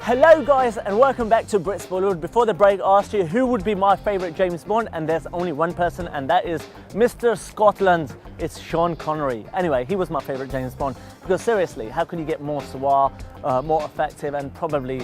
Hello guys and welcome back to Brits Bollywood. Before the break I asked you who would be my favourite James Bond, and there's only one person, and that is Mr. Scotland. It's Sean Connery. Anyway, he was my favourite James Bond because seriously, how can you get more suave, more effective and probably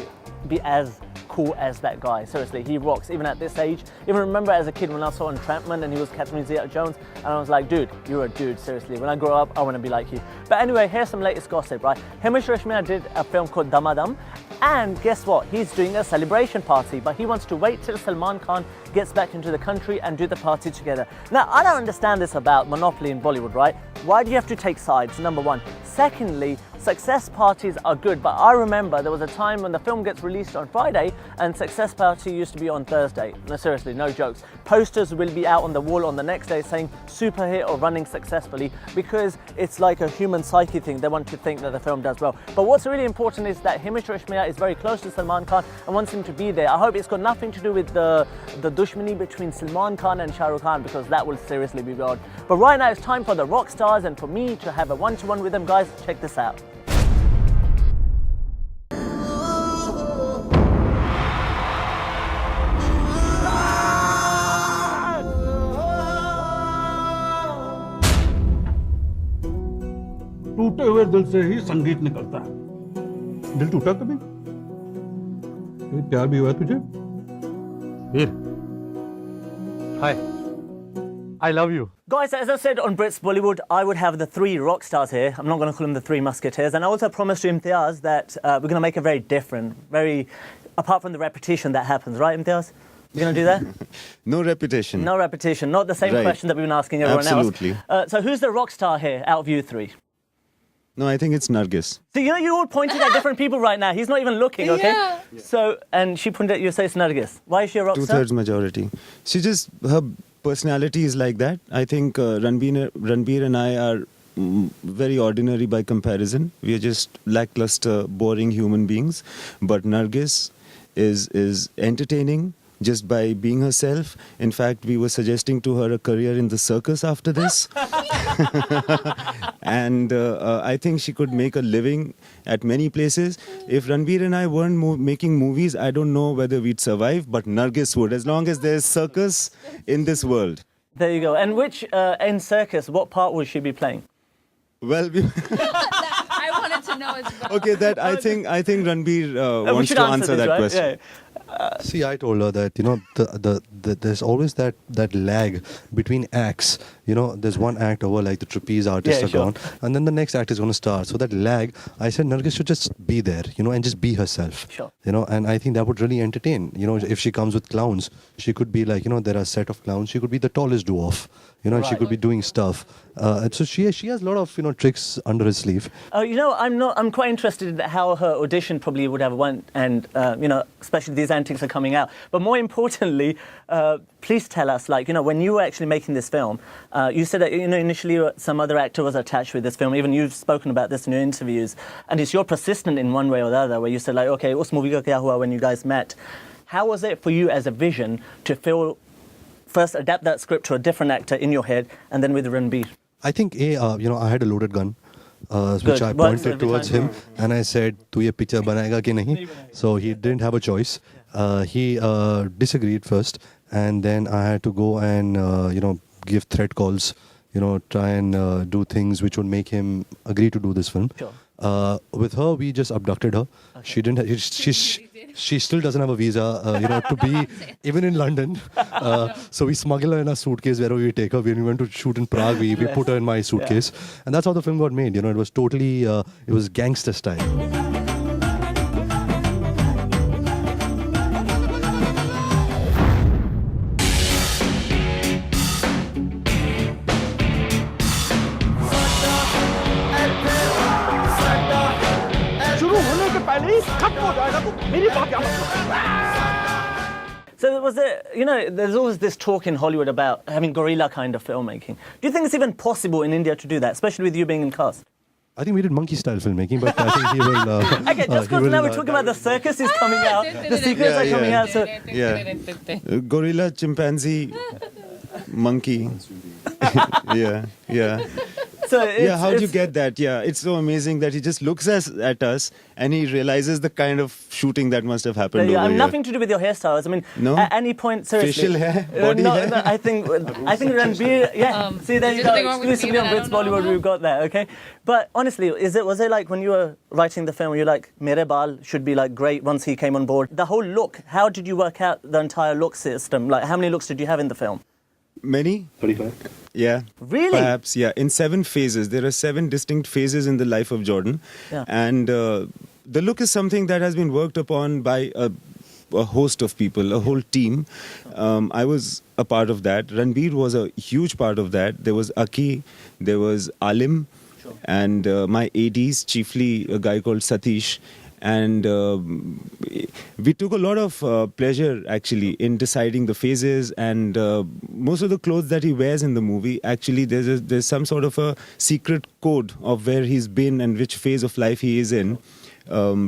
be as cool as that guy? Seriously, he rocks even at this age. Even remember as a kid when I saw Entrapment and he was Catherine Zeta-Jones and I was like, dude, you're a dude, seriously. When I grow up, I want to be like you. But anyway, here's some latest gossip, right? Himesh Reshammiya did a film called Damadam, and guess what? He's doing a celebration party, but he wants to wait till Salman Khan gets back into the country and do the party together. Now, I don't understand this about monopoly in Bollywood, right? Why do you have to take sides, number one? Secondly, success parties are good, but I remember there was a time when the film gets released on Friday and success party used to be on Thursday. No, seriously, no jokes. Posters will be out on the wall on the next day saying super hit or running successfully because it's like a human psyche thing. They want to think that the film does well. But what's really important is that Himesh Reshammiya is very close to Salman Khan and wants him to be there. I hope it's got nothing to do with the dushmani between Salman Khan and Shah Rukh Khan, because that will seriously be bad. But right now it's time for the Rockstars and for me to have a one-to-one with them. Guys, check this out. टूटे हुए दिल से ही संगीत निकलता है। दिल टूटा कभी? प्यार भी हुआ तुझे? वीर, Hi. I love you. Guys, as I said on Brits Bollywood, I would have the three rock stars here. I'm not going to call them the three musketeers. And I also promised to Imtiaz that we're going to make it very different, apart from the repetition that happens, right, Imtiaz? You're going to do that? No repetition. No repetition. Not the same Right. question that we've been asking everyone Absolutely. else. So who's the rock star here out of you three? No, I think it's Nargis. So you all pointed at different people right now. He's not even looking, okay? Yeah. So, and she pointed at you, say it's Nargis. Why is she a rock star? 2/3 majority. Her personality is like that. I think Ranbir and I are very ordinary by comparison. We are just lackluster, boring human beings. But Nargis is entertaining just by being herself. In fact, we were suggesting to her a career in the circus after this. And I think she could make a living at many places. If Ranbir and I weren't making movies, I don't know whether we'd survive, but Nargis would, as long as there's circus in this world. There you go. And which, in circus, what part will she be playing? Well, I wanted to know as well. okay, that I think Ranbir wants to answer this, that right? question. Yeah. See, I told her that, there's always that lag between acts. There's one act over, like the trapeze artists are gone, and then the next act is going to start. So that lag, I said Nargis should just be there, and just be herself. Sure. And I think that would really entertain. If she comes with clowns, she could be like, there are a set of clowns. She could be the tallest dwarf. Right. She could be doing stuff. And so she has a lot of, tricks under her sleeve. I'm quite interested in how her audition probably would have went, and, especially these antics are coming out. But more importantly, please tell us, when you were actually making this film, you said that, initially some other actor was attached with this film. Even you've spoken about this in your interviews. And you're persistent in one way or the other, where you said, okay, us movie ka kya hua when you guys met. How was it for you as a vision to first adapt that script to a different actor in your head, and then with Ranbir? I think, I had a loaded gun, which I pointed towards him, and I said, "Tu ye picture banayega ki nahi?" So he didn't have a choice. He disagreed first, and then I had to go and, give threat calls, try and do things which would make him agree to do this film. Sure. With her, we just abducted her. Okay. She didn't. She still doesn't have a visa, to be even in London. So we smuggle her in a suitcase wherever we take her. When we went to shoot in Prague, we put her in my suitcase. Yeah. And that's how the film got made. It was totally, it was gangster style. So was there, there's always this talk in Hollywood about having guerrilla kind of filmmaking. Do you think it's even possible in India to do that, especially with you being in cast? I think we did monkey style filmmaking, but I think he will. Okay, just because now we're talking about the circus is coming out, the sequels are coming out. So Gorilla, chimpanzee, monkey. yeah. Yeah, how'd you get that? Yeah, it's so amazing that he just looks at us and he realizes the kind of shooting that must have happened over here. Nothing to do with your hairstyles. I mean, No? at any point, seriously. Facial hair? Body hair? No, I think Ranbir, see, there you go, something wrong with me exclusively on that I Brits don't know Bollywood about? we've got there, okay? But honestly, was it like when you were writing the film, you're like, Mere Baal should be like great once he came on board? The whole look, how did you work out the entire look system? Like, how many looks did you have in the film? Many? 35. Yeah. Really? Perhaps, yeah. In 7 phases. There are 7 distinct phases in the life of Jordan. Yeah. And the look is something that has been worked upon by a host of people, a whole team. I was a part of that. Ranbir was a huge part of that. There was Aki, there was Alim, and my ADs, chiefly a guy called Satish. And we took a lot of pleasure, actually, in deciding the phases. And most of the clothes that he wears in the movie, actually, there's some sort of a secret code of where he's been and which phase of life he is in,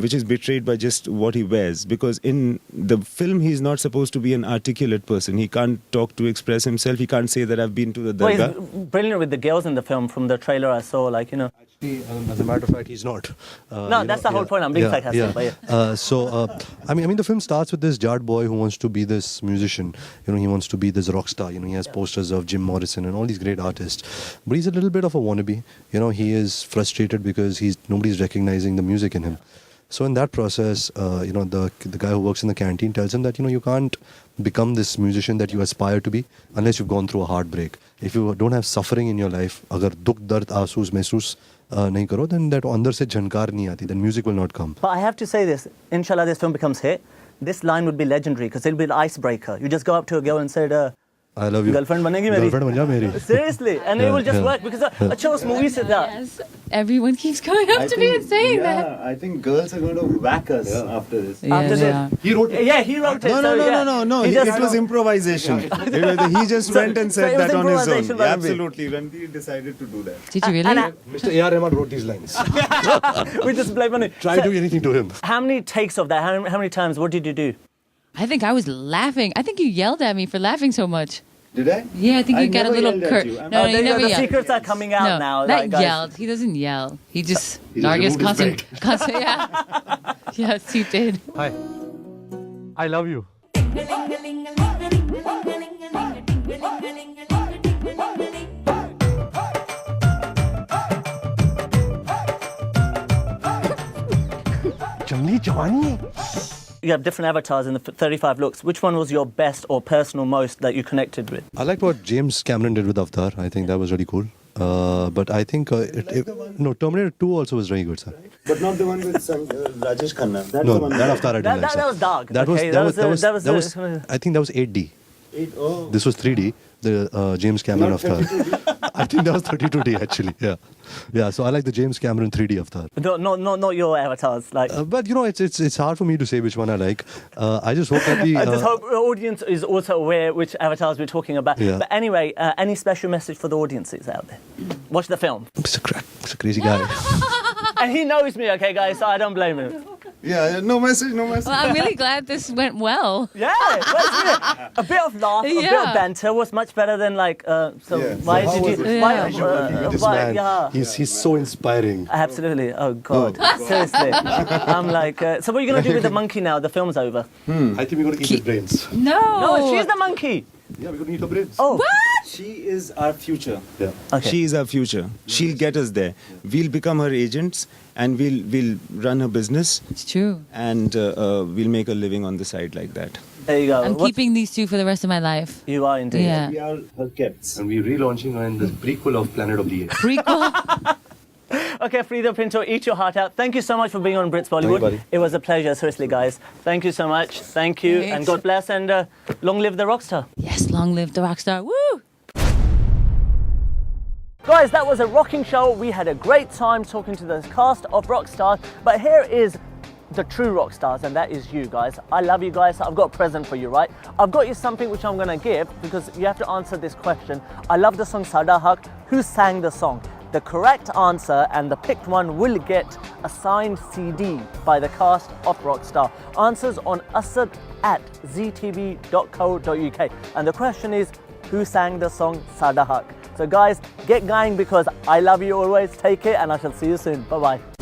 which is betrayed by just what he wears. Because in the film, he's not supposed to be an articulate person. He can't talk to express himself. He can't say that I've been to the Well, dargah. he's brilliant with the girls in the film from the trailer I saw, like, you know. Actually, as a matter of fact, he's not. No, that's the whole point. I'm being sarcastic, but yeah. I mean, the film starts with this Jard boy who wants to be this musician. You know, he wants to be this rock star. You know, he has posters of Jim Morrison and all these great artists. But he's a little bit of a wannabe. You know, he is frustrated because nobody's recognizing the music in him. So in that process, you know, the guy who works in the canteen tells him that, you know, you can't become this musician that you aspire to be unless you've gone through a heartbreak. If you don't have suffering in your life, agar dukh dard aasus mehsoos nahi karo, then that andar se jhankar nahi aati, then music will not come. But I have to say this, inshallah this film becomes hit, this line would be legendary because it'll be an icebreaker. You just go up to a girl and say, I love you. Girlfriend banegi meri. Girlfriend ban ja meri. Seriously, and it will just work because acha us movie se tha. Yes. Everyone keeps going up to me and saying that. I think girls are going to whack us after this. After this. He wrote it. Yeah, he wrote it. No. He It was improvisation. He just went and so said it was that on his improvisation own. by Ranbir. Absolutely. Ranbir decided to do that. Did you really? Mr. A.R. Rahman wrote these lines. We just blame on it. Try doing anything to him. How many takes of that? How many times? What did you do? I think I was laughing. I think you yelled at me for laughing so much. Did I? Yeah, I think you got a little curt. No, you there you go, never the yelled. secrets are coming out No, now. not like, guys. yelled. He doesn't yell. He just removed Nargis his constant, yeah. Yes, he did. Hi. I love you. Jangli Jawani. You have different avatars in the 35 looks. Which one was your best or personal most that you connected with? I liked what James Cameron did with Avatar. I think that was really cool. But I think Terminator 2 also was very good, sir. But not the one with Rajesh Khanna. That's No, that Avatar I didn't like. That sir. was dark. That was okay? that was I think that was 8D. This was 3D. The James Cameron Avatar. I think that was 32D actually. Yeah. So I like the James Cameron 3D Avatar. Not your avatars. Like, But you know, it's hard for me to say which one I like. I just hope that the I just hope the audience is also aware which avatars we're talking about. Yeah. But anyway, any special message for the audiences out there? Watch the film. He's a crazy guy. And he knows me, okay, guys, so I don't blame him. Yeah, no message. Well, I'm really glad this went well. Yeah, a bit of laugh, a bit Yeah. of banter was much better than like. Why how did was you? it? Why, This why- man, yeah. he's so inspiring. Absolutely. Oh God. Seriously. I'm like. So what are you gonna do with the monkey now? The film's over. I think we're going to eat his brains. No. No, she's the monkey. Yeah, we're going to eat her brains. Oh. She is our future. Yeah. Okay. She is our future. She'll get us there. We'll become her agents and we'll run her business It's true. and we'll make a living on the side like that. There you go. I'm What's- keeping these two for the rest of my life. You are indeed. Yeah. We are her cats. And we're relaunching her in the prequel of Planet of the Apes. Prequel. Okay, Frida Pinto, eat your heart out. Thank you so much for being on Brits Bollywood. buddy. It was a pleasure, seriously, guys. Thank you so much. Thank you, Thanks. and God bless, and long live the rockstar. Yes, long live the rock star. Woo! Guys, that was a rocking show. We had a great time talking to the cast of Rockstars, but here is the true rock stars, and that is you guys. I love you guys. I've got a present for you, right? I've got you something which I'm gonna give because you have to answer this question. I love the song Sada Haq. Who sang the song? The correct answer and the picked one will get a signed CD by the cast of Rockstar. Answers on Asad at ztv.co.uk. And the question is, who sang the song Sada Haq? So guys, get going because I love you always. Take care and I shall see you soon. Bye bye.